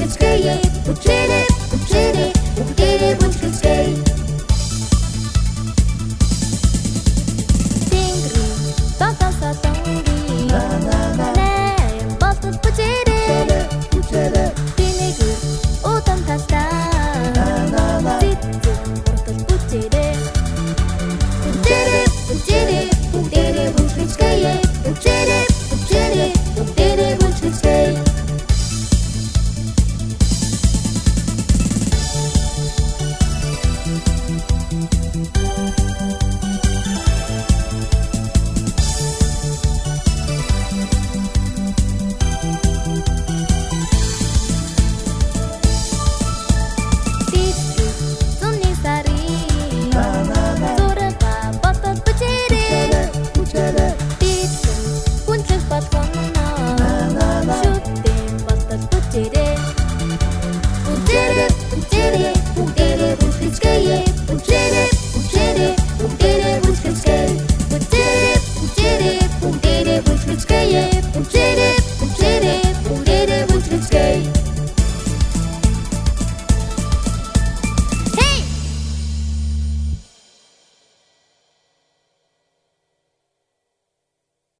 Бучкицкеє, бучире, бучире, бучире, бучкицкеє. Тингри, тата тонги, 네 버섯 부지래, 비내그 오던 타스타, 찌찌 버섯 부지래, 부지래, 부지래, 부지래, 부지래, 부지래, 부지래, 부지래, 부지래. Bучире,